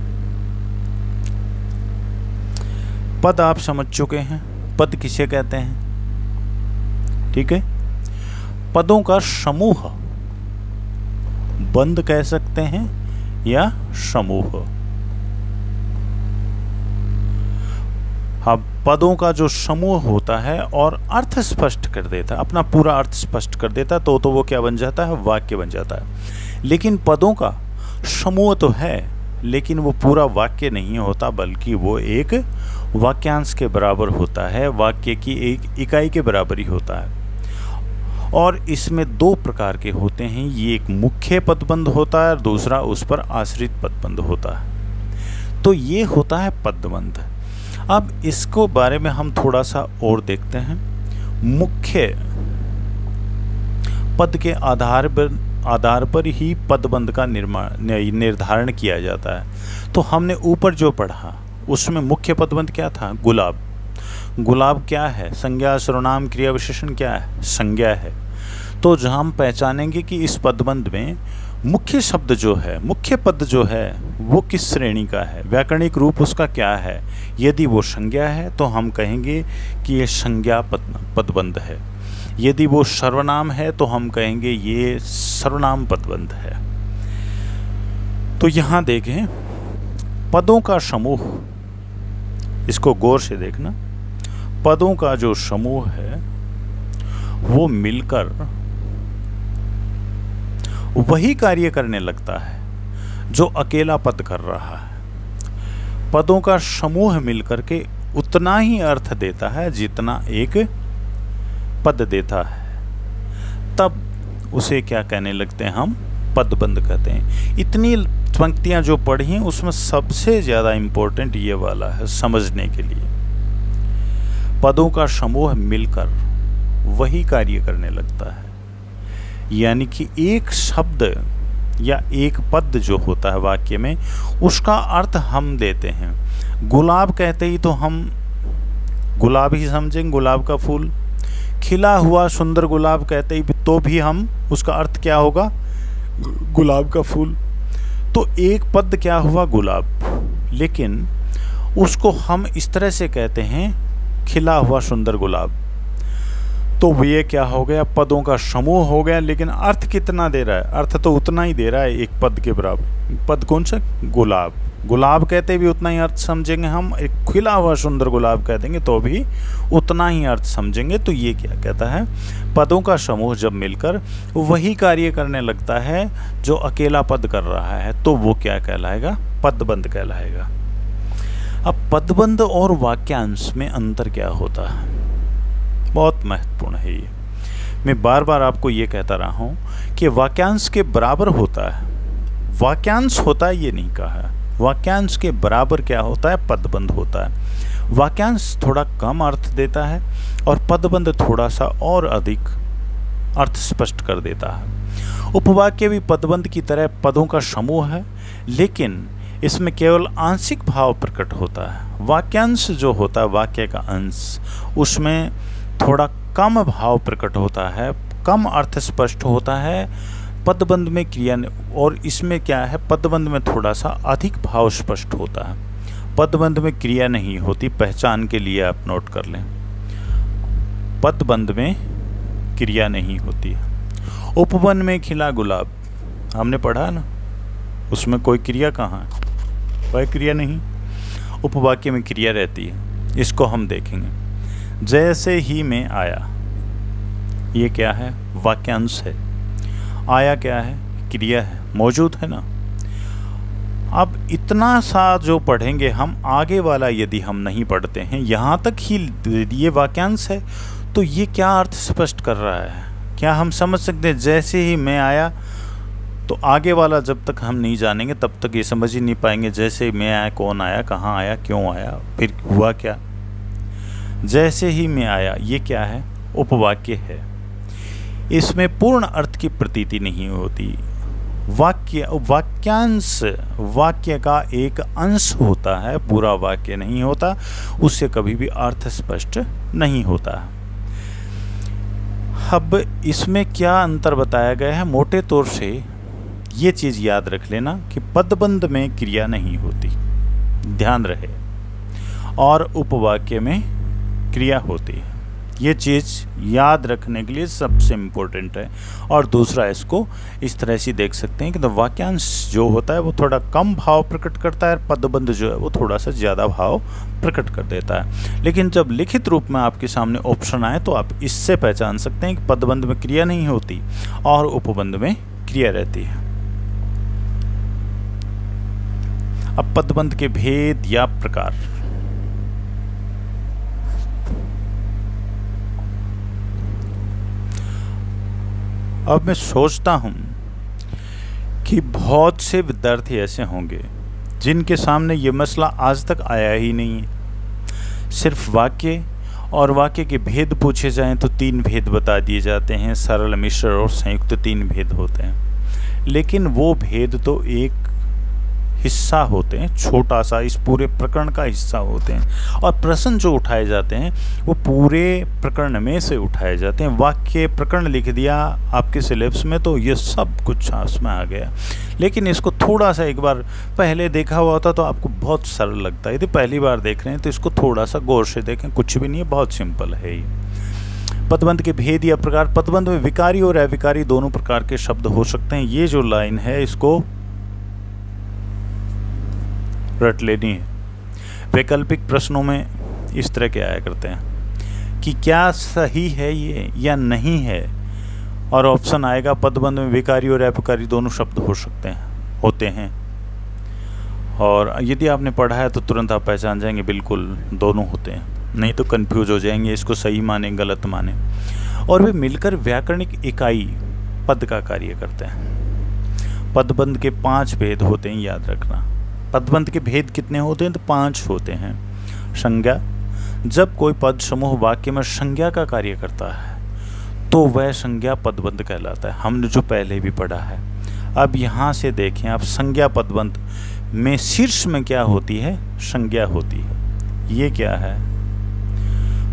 पद आप समझ चुके हैं, पद किसे कहते हैं, ठीक है। पदों का समूह बंद कह सकते हैं या समूह। हाँ, पदों का जो समूह होता है और अर्थ स्पष्ट कर देता है, अपना पूरा अर्थ स्पष्ट कर देता है, तो वो क्या बन जाता है, वाक्य बन जाता है। लेकिन पदों का समूह तो है, लेकिन वो पूरा वाक्य नहीं होता, बल्कि वो एक वाक्यांश के बराबर होता है, वाक्य की एक इकाई के बराबर ही होता है। और इसमें दो प्रकार के होते हैं, ये एक मुख्य पदबंध होता है और दूसरा उस पर आश्रित पदबंध होता है। तो ये होता है पदबंध। अब इसको बारे में हम थोड़ा सा और देखते हैं। मुख्य पद के आधार पर ही पदबंध का निर्धारण किया जाता है। तो हमने ऊपर जो पढ़ा उसमें मुख्य पदबंध क्या था, गुलाब। गुलाब क्या है, संज्ञा, सर्वनाम, क्रिया विशेषण क्या है, संज्ञा है। तो जहाँ हम पहचानेंगे कि इस पदबंध में मुख्य शब्द जो है, मुख्य पद जो है, वो किस श्रेणी का है, व्याकरणिक रूप उसका क्या है। यदि वो संज्ञा है तो हम कहेंगे कि ये संज्ञा पदबंध है। यदि वो सर्वनाम है तो हम कहेंगे ये सर्वनाम पदबंध है। तो यहाँ देखें, पदों का समूह, इसको गौर से देखना, पदों का जो समूह है वो मिलकर वही कार्य करने लगता है जो अकेला पद कर रहा है। पदों का समूह मिलकर के उतना ही अर्थ देता है जितना एक पद देता है, तब उसे क्या कहने लगते हैं, हम पदबंध कहते हैं। इतनी पंक्तियां जो पढ़ी हैं उसमें सबसे ज़्यादा इम्पोर्टेंट ये वाला है समझने के लिए। पदों का समूह मिलकर वही कार्य करने लगता है, यानी कि एक शब्द या एक पद जो होता है वाक्य में, उसका अर्थ हम देते हैं। गुलाब कहते ही तो हम गुलाब ही समझेंगे, गुलाब का फूल। खिला हुआ सुंदर गुलाब कहते ही तो भी हम, उसका अर्थ क्या होगा, गुलाब का फूल। तो एक पद क्या हुआ, गुलाब, लेकिन उसको हम इस तरह से कहते हैं, खिला हुआ सुंदर गुलाब। तो ये क्या हो गया, पदों का समूह हो गया, लेकिन अर्थ कितना दे रहा है, अर्थ तो उतना ही दे रहा है एक पद के बराबर। पद कौन सा, गुलाब। गुलाब कहते भी उतना ही अर्थ समझेंगे हम, एक खिला हुआ सुंदर गुलाब कह देंगे तो भी उतना ही अर्थ समझेंगे। तो ये क्या कहता है, पदों का समूह जब मिलकर वही कार्य करने लगता है जो अकेला पद कर रहा है, तो वो क्या कहलाएगा, पदबंध कहलाएगा। अब पदबंध और वाक्यांश में अंतर क्या होता है, बहुत महत्वपूर्ण है ये। मैं बार बार आपको ये कहता रहा हूँ कि वाक्यांश के बराबर होता है, वाक्यांश होता है ये नहीं कहा है, वाक्यांश के बराबर क्या होता है, पदबंध होता है। वाक्यांश थोड़ा कम अर्थ देता है और पदबंध थोड़ा सा और अधिक अर्थ स्पष्ट कर देता है। उपवाक्य भी पदबंध की तरह पदों का समूह है, लेकिन इसमें केवल आंशिक भाव प्रकट होता है। वाक्यांश जो होता है, वाक्य का अंश, उसमें थोड़ा कम भाव प्रकट होता है, कम अर्थ स्पष्ट होता है। पदबंध में क्रिया, और इसमें क्या है, पदबंध में थोड़ा सा अधिक भाव स्पष्ट होता है। पदबंध में क्रिया नहीं होती, पहचान के लिए आप नोट कर लें, पदबंध में क्रिया नहीं होती है। उपवन में खिला गुलाब, हमने पढ़ा ना, उसमें कोई क्रिया कहाँ है, कोई क्रिया नहीं। उपवाक्य में क्रिया रहती है, इसको हम देखेंगे। जैसे ही मैं आया, ये क्या है, वाक्यांश है। आया क्या है, क्रिया है, मौजूद है ना। अब इतना सा जो पढ़ेंगे हम, आगे वाला यदि हम नहीं पढ़ते हैं, यहाँ तक ही ये वाक्यांश है, तो ये क्या अर्थ स्पष्ट कर रहा है, क्या हम समझ सकते हैं। जैसे ही मैं आया, तो आगे वाला जब तक हम नहीं जानेंगे तब तक ये समझ ही नहीं पाएंगे। जैसे मैं आया, कौन आया, कहाँ आया, क्यों आया, फिर हुआ क्या। जैसे ही मैं आया, ये क्या है, उपवाक्य है। इसमें पूर्ण अर्थ की प्रतीति नहीं होती। वाक्यांश वाक्य का एक अंश होता है, पूरा वाक्य नहीं होता, उससे कभी भी अर्थ स्पष्ट नहीं होता। अब इसमें क्या अंतर बताया गया है, मोटे तौर से ये चीज़ याद रख लेना कि पदबंध में क्रिया नहीं होती, ध्यान रहे, और उपवाक्य में क्रिया होती है। ये चीज़ याद रखने के लिए सबसे इम्पोर्टेंट है। और दूसरा, इसको इस तरह से देख सकते हैं कि तो वाक्यांश जो होता है वो थोड़ा कम भाव प्रकट करता है, पदबंध जो है वो थोड़ा सा ज़्यादा भाव प्रकट कर देता है। लेकिन जब लिखित रूप में आपके सामने ऑप्शन आए तो आप इससे पहचान सकते हैं कि पदबंध में क्रिया नहीं होती और उपबंध में क्रिया रहती है। अब पदबंध के भेद या प्रकार। अब मैं सोचता हूँ कि बहुत से विद्यार्थी ऐसे होंगे जिनके सामने ये मसला आज तक आया ही नहीं है। सिर्फ वाक्य और वाक्य के भेद पूछे जाएं तो 3 भेद बता दिए जाते हैं, सरल, मिश्र और संयुक्त 3 भेद होते हैं। लेकिन वो भेद तो एक हिस्सा होते हैं, छोटा सा, इस पूरे प्रकरण का हिस्सा होते हैं। और प्रश्न जो उठाए जाते हैं वो पूरे प्रकरण में से उठाए जाते हैं। वाक्य प्रकरण लिख दिया आपके सिलेबस में तो ये सब कुछ उसमें आ गया। लेकिन इसको थोड़ा सा एक बार पहले देखा हुआ होता तो आपको बहुत सरल लगता है। यदि पहली बार देख रहे हैं तो इसको थोड़ा सा गौर से देखें, कुछ भी नहीं है, बहुत सिंपल है ये। पदबंध के भेद या प्रकार। पदबंध में विकारी और अविकारी दोनों प्रकार के शब्द हो सकते हैं। ये जो लाइन है इसको रट लेनी है। वैकल्पिक प्रश्नों में इस तरह के आया करते हैं कि क्या सही है ये या नहीं है, और ऑप्शन आएगा पदबंध में विकारी और अविकारी दोनों शब्द हो सकते हैं, होते हैं। और यदि आपने पढ़ा है तो तुरंत आप पहचान जाएंगे बिल्कुल दोनों होते हैं, नहीं तो कंफ्यूज हो जाएंगे, इसको सही माने गलत माने। और वे मिलकर व्याकरणिक इकाई पद का कार्य करते हैं। पदबंध के 5 भेद होते हैं, याद रखना। पदबंध के भेद कितने होते हैं तो 5 होते हैं। संज्ञा, जब कोई पद समूह वाक्य में संज्ञा का कार्य करता है तो वह संज्ञा पदबंध कहलाता है। हमने जो पहले भी पढ़ा है। अब यहाँ से देखें आप, संज्ञा पदबंध में शीर्ष में क्या होती है, संज्ञा होती है। ये क्या है,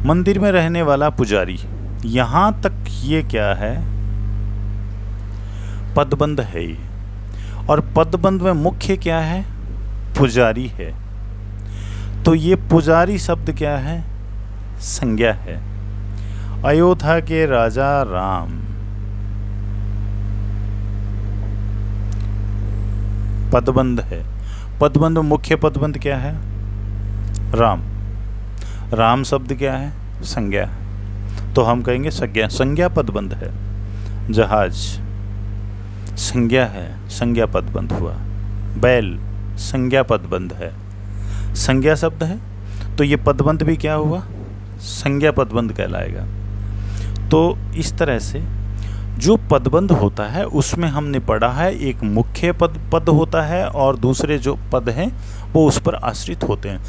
मंदिर में रहने वाला पुजारी, यहाँ तक ये क्या है, पदबंध है ये। और पदबंध में मुख्य क्या है, पुजारी है। तो ये पुजारी शब्द क्या है, संज्ञा है। अयोध्या के राजा राम, पदबंध है। पदबंध में मुख्य पदबंध क्या है, राम। राम शब्द क्या है, संज्ञा। तो हम कहेंगे संज्ञा, संज्ञा पदबंध है। जहाज संज्ञा है, संज्ञा पदबंध हुआ। बैल संज्ञा पदबंध है, संज्ञा शब्द है, तो ये पदबंध भी क्या हुआ, संज्ञा पदबंध कहलाएगा। तो इस तरह से जो पदबंध होता है उसमें हमने पढ़ा है एक मुख्य पद होता है और दूसरे जो पद हैं वो उस पर आश्रित होते हैं।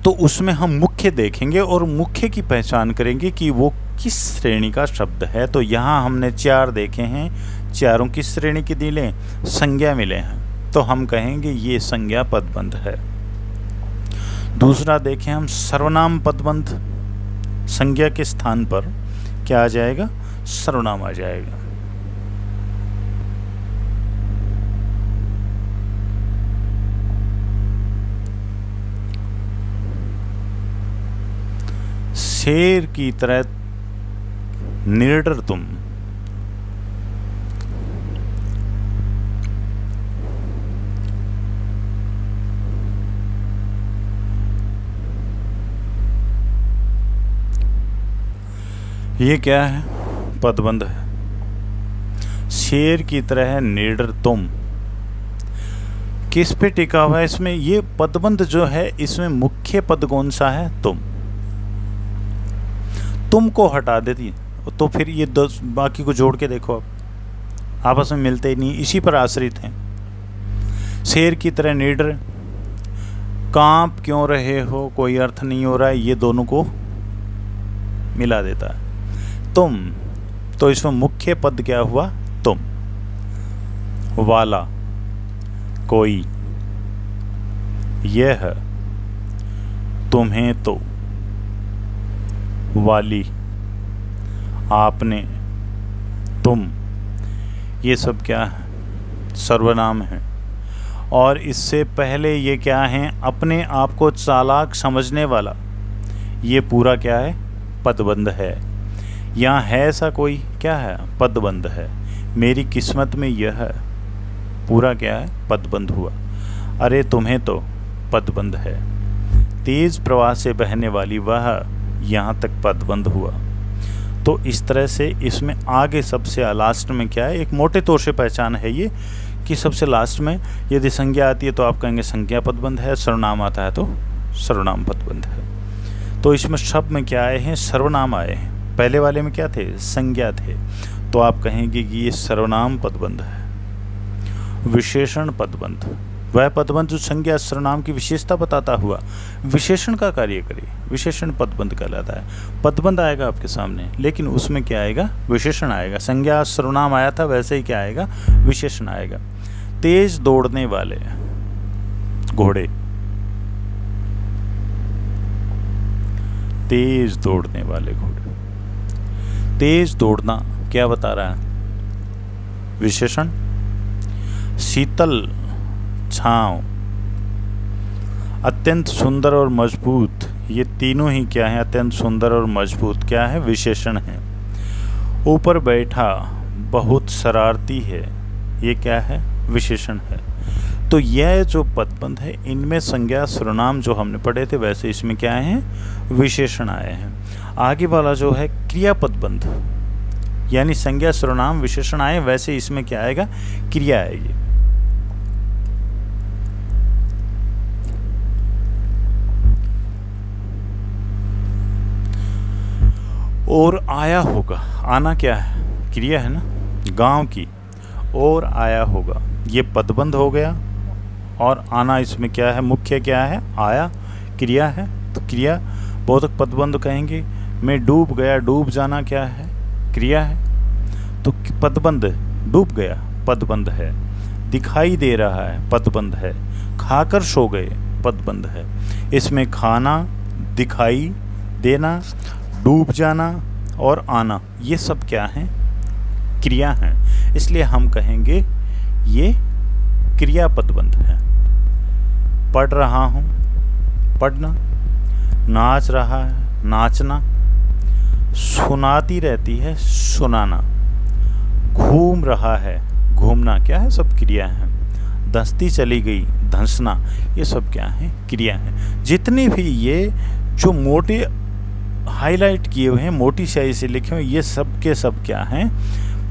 तो उसमें हम मुख्य देखेंगे और मुख्य की पहचान करेंगे कि वो किस श्रेणी का शब्द है। तो यहाँ हमने 4 देखे हैं, चारों किस श्रेणी के दिले? संज्ञा मिले हैं, तो हम कहेंगे ये संज्ञा पदबंध है। दूसरा देखें हम सर्वनाम पदबंध, संज्ञा के स्थान पर क्या आ जाएगा? सर्वनाम आ जाएगा। शेर की तरह निडर तुम, ये क्या है? पदबंध है। शेर की तरह निडर तुम किस पे टिका हुआ है? इसमें ये पदबंध जो है इसमें मुख्य पद कौन सा है? तुम को हटा देती तो फिर ये बाकी को जोड़ के देखो, आप आपस में मिलते ही नहीं, इसी पर आश्रित हैं। शेर की तरह निडर, कांप क्यों रहे हो, कोई अर्थ नहीं हो रहा है, ये दोनों को मिला देता है। तुम, तो इसमें मुख्य पद क्या हुआ? तुम। वाला, कोई, यह, तुम्हें, तो, वाली, आपने, तुम, ये सब क्या है? सर्वनाम है। और इससे पहले ये क्या हैं? अपने आप को चालाक समझने वाला, ये पूरा क्या है? पदबंध है। यहाँ है ऐसा कोई? क्या है? पदबंध है। मेरी किस्मत में यह है, पूरा क्या है? पदबंध हुआ। अरे तुम्हें, तो पदबंध है। तेज प्रवाह से बहने वाली वह, यहाँ तक पदबंध हुआ। तो इस तरह से इसमें आगे सबसे लास्ट में क्या है? एक मोटे तौर से पहचान है ये कि सबसे लास्ट में यदि संज्ञा आती है तो आप कहेंगे संज्ञा पदबंध है, सर्वनाम आता है तो सर्वनाम पदबंध है। तो इसमें शब्द में क्या आए हैं? सर्वनाम आए हैं। पहले वाले में क्या थे? संज्ञा थे, तो आप कहेंगे कि ये सर्वनाम पदबंध है। विशेषण पदबंध, वह पदबंध जो संज्ञा सर्वनाम की विशेषता बताता हुआ विशेषण का कार्य करे, विशेषण पदबंध कहलाता है। पदबंध आएगा आपके सामने, लेकिन उसमें क्या आएगा? विशेषण आएगा। संज्ञा सर्वनाम आया था, वैसे ही क्या आएगा? विशेषण आएगा। तेज दौड़ने वाले घोड़े, तेज दौड़ने वाले घोड़े, तेज दौड़ना क्या बता रहा है? विशेषण। शीतल छांव, अत्यंत सुंदर और मजबूत, ये तीनों ही क्या है? अत्यंत सुंदर और मजबूत क्या है? विशेषण है। ऊपर बैठा बहुत शरारती है, ये क्या है? विशेषण है। तो यह जो पदबंध है इनमें संज्ञा सर्वनाम जो हमने पढ़े थे वैसे इसमें क्या है? विशेषण आए हैं। आगे वाला जो है क्रियापदबंध, यानी संज्ञा सर्वनाम विशेषण आए, वैसे इसमें क्या आएगा? क्रिया आएगी। और आया होगा, आना क्या है? क्रिया है ना, गांव की। और आया होगा, ये पदबंध हो गया। और आना इसमें क्या है? मुख्य क्या है? आया, क्रिया है, तो क्रिया बोधक पदबंध कहेंगे। मैं डूब गया, डूब जाना क्या है? क्रिया है, तो पदबंध। डूब गया पदबंध है। दिखाई दे रहा है पदबंध है। खाकर सो गए पदबंध है। इसमें खाना, दिखाई देना, डूब जाना और आना, ये सब क्या हैं? क्रिया हैं। इसलिए हम कहेंगे ये क्रिया पदबंध है। पढ़ रहा हूँ, पढ़ना। नाच रहा है, नाचना। सुनाती रहती है, सुनाना। घूम रहा है, घूमना क्या है? सब क्रिया है। धंसती चली गई, धंसना, ये सब क्या है? क्रिया है। जितने भी ये जो मोटे हाईलाइट किए हुए हैं, मोटी स्याही से लिखे हुए, ये सब के सब क्या हैं?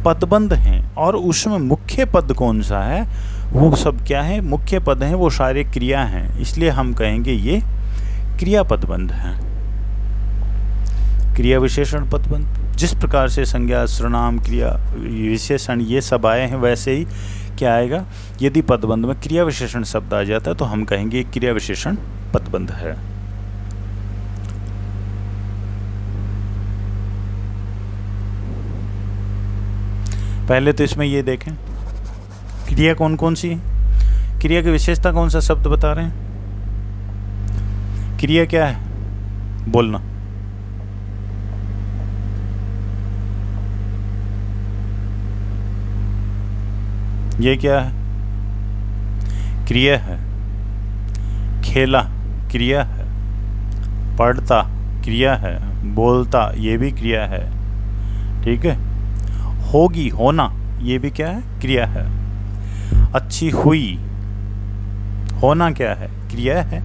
पदबंध हैं। और उसमें मुख्य पद कौन सा है? वो सब क्या है? मुख्य पद हैं, वो सारे क्रिया हैं। इसलिए हम कहेंगे ये क्रिया पदबंध है। क्रिया विशेषण पदबंध। जिस प्रकार से संज्ञा, सर्वनाम, क्रिया विशेषण ये सब आए हैं, वैसे ही क्या आएगा, यदि पदबंध में क्रिया विशेषण शब्द आ जाता है तो हम कहेंगे क्रिया विशेषण पदबंध है। पहले तो इसमें ये देखें क्रिया कौन कौन सी है, क्रिया की विशेषता कौन सा शब्द बता रहे हैं। क्रिया क्या है, बोलना। ये क्या है, क्रिया है। खेला क्रिया है, पढ़ता क्रिया है, बोलता ये भी क्रिया है, ठीक है। होगी, होना, ये भी क्या है, क्रिया है। अच्छी हुई, होना क्या है, क्रिया है।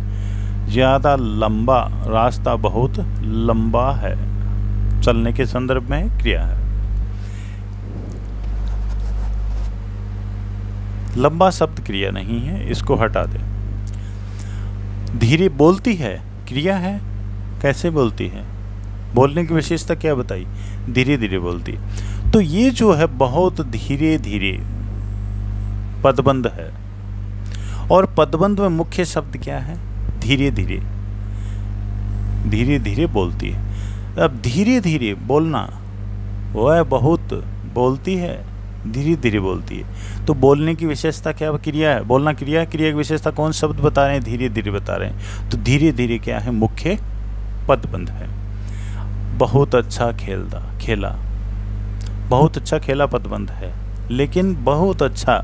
ज़्यादा लंबा, रास्ता बहुत लंबा है, चलने के संदर्भ में क्रिया है। लंबा शब्द क्रिया नहीं है, इसको हटा दे। धीरे बोलती है, क्रिया है। कैसे बोलती है, बोलने की विशेषता क्या बताई, धीरे धीरे बोलती। तो ये जो है बहुत धीरे धीरे पदबंध है। और पदबंध में मुख्य शब्द क्या है, धीरे धीरे, धीरे धीरे बोलती है। अब धीरे धीरे बोलना, वह बहुत बोलती है, धीरे धीरे बोलती है। तो बोलने की विशेषता क्या, क्रिया है। बोलना क्रिया है, क्रिया की विशेषता कौन शब्द बता रहे हैं, धीरे धीरे बता रहे हैं। तो धीरे धीरे क्या है, मुख्य पदबंध है। बहुत अच्छा खेला, बहुत अच्छा खेला पदबंध है, लेकिन बहुत अच्छा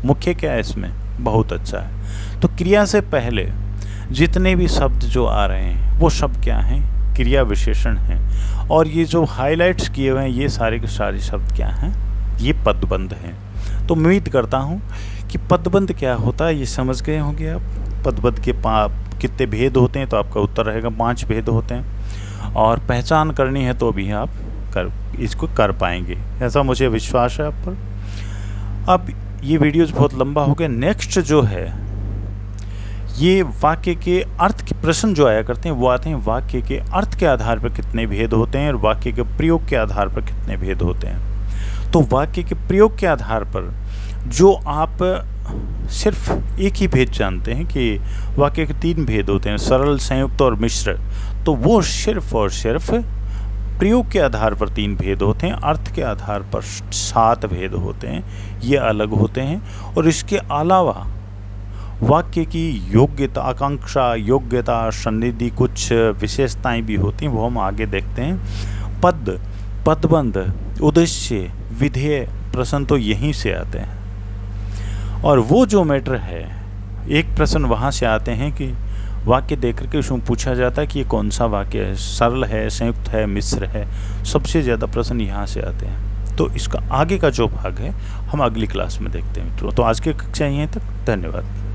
मुख्य क्या है इसमें, बहुत अच्छा है। तो क्रिया से पहले जितने भी शब्द जो आ रहे हैं वो शब्द क्या हैं, क्रिया विशेषण हैं। और ये जो हाइलाइट्स किए हुए हैं ये सारे के सारे शब्द क्या हैं, ये पदबंध हैं। तो उम्मीद करता हूँ कि पदबंध क्या होता है ये समझ गए होंगे आप। पदबंध के कितने भेद होते हैं, तो आपका उत्तर रहेगा 5 भेद होते हैं। और पहचान करनी है तो भी आप इसको कर पाएंगे, ऐसा मुझे विश्वास है आप पर। अब ये वीडियोज़ बहुत लंबा हो गया। नेक्स्ट जो है ये वाक्य के अर्थ के प्रश्न जो आया करते हैं वो आते हैं वाक्य के अर्थ के आधार पर कितने भेद होते हैं और वाक्य के प्रयोग के आधार पर कितने भेद होते हैं। तो वाक्य के प्रयोग के आधार पर जो आप सिर्फ एक ही भेद जानते हैं कि वाक्य के 3 भेद होते हैं, सरल, संयुक्त और मिश्र, तो वो सिर्फ और सिर्फ प्रयोग के आधार पर 3 भेद होते हैं, अर्थ के आधार पर 7 भेद होते हैं, ये अलग होते हैं। और इसके अलावा वाक्य की योग्यता, आकांक्षा, योग्यता, सन्निधि कुछ विशेषताएं भी होती हैं, वो हम आगे देखते हैं। पद, पदबंध, उद्देश्य, विधेय, प्रश्न तो यहीं से आते हैं। और वो जो मैटर है, एक प्रश्न वहाँ से आते हैं कि वाक्य देख करके उसमें पूछा जाता है कि ये कौन सा वाक्य है, सरल है, संयुक्त है, मिश्र है, सबसे ज़्यादा प्रश्न यहाँ से आते हैं। तो इसका आगे का जो भाग है हम अगली क्लास में देखते हैं मित्रों। तो आज की कक्षा यहीं तक, धन्यवाद।